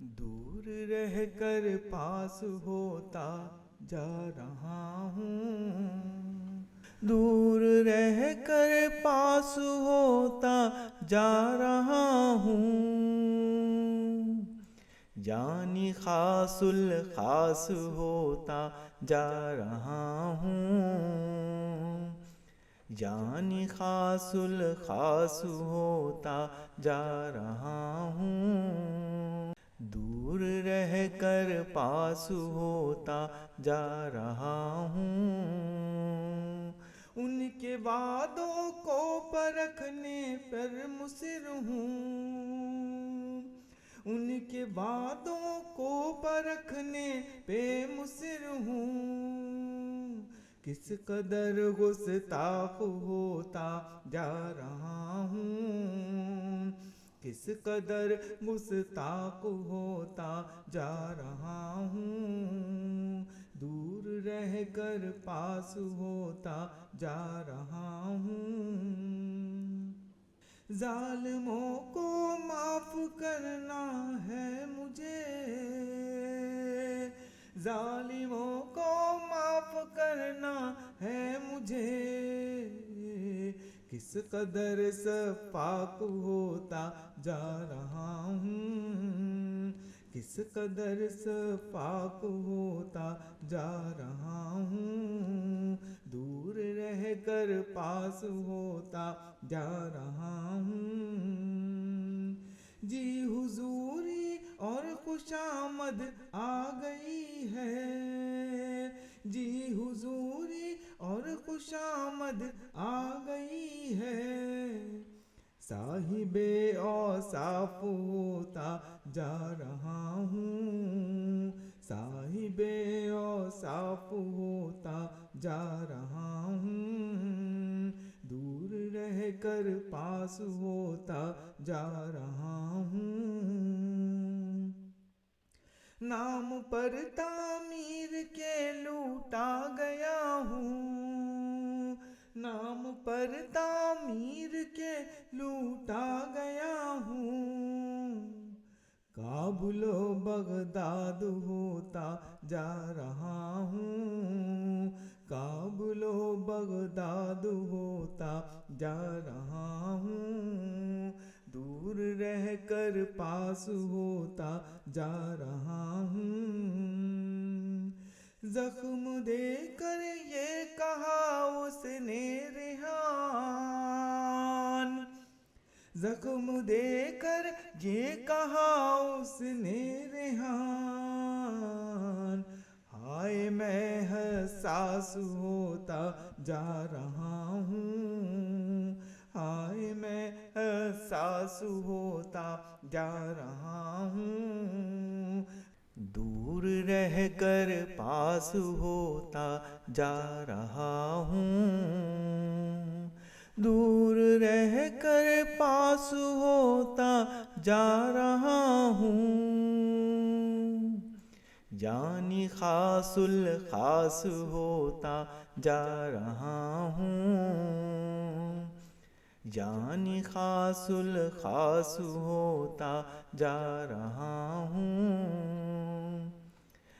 دور رہ کر پاس ہوتا جا رہا ہوں، دور رہ کر پاس ہوتا جا رہا ہوں، جانی خاص الخاص ہوتا جا رہا ہوں، جانی خاص الخاص ہوتا جا رہا ہوں، دور رہ کر پاس ہوتا جا رہا ہوں، ان کے وعدوں کو پرکھنے پر مصر ہوں، ان کے وعدوں کو پرکھنے پہ مصر ہوں، کس قدر گستاخ ہوتا جا رہا ہوں، کس قدر گستاخ ہوتا جا رہا ہوں، دور رہ کر پاس ہوتا جا رہا ہوں، ظالموں کو معاف کرنا ہے مجھے، ظالموں کو معاف کرنا ہے مجھے، کس قدر شفاق ہوتا جا رہا ہوں، کس قدر شفاق ہوتا جا رہا ہوں، دور رہ کر پاس ہوتا جا رہا ہوں، جی حضوری اور خوشامد آ گئی ہے، جی حضوری اور خوشامد آ گئی ہے، صاحب اوصاف ہوتا جا رہا ہوں، صاحب اوصاف ہوتا جا رہا ہوں، دور رہ کر پاس ہوتا جا رہا ہوں، نام پر تعمیر کے لوٹا گیا ہوں، نام پر تعمیر کے لوٹا گیا ہوں، کابل و بغداد ہوتا جا رہا ہوں، کابل و بغداد ہوتا جا رہا ہوں، دور رہ کر پاس ہوتا جا رہا ہوں، زخم دے کر یہ کہا اس نے ریحان، زخم دے کر یہ کہا اس نے ریحان، ہائے میں حساس ہوتا جا رہا ہوں، ہائے میں حساس ہوتا جا رہا ہوں، دور رہ کر پاس ہوتا جا رہا ہوں، دور رہ کر پاس ہوتا جا رہا ہوں، جانی خاص الخاص ہوتا جا رہا ہوں، جانی خاص الخاص ہوتا جا رہا ہوں،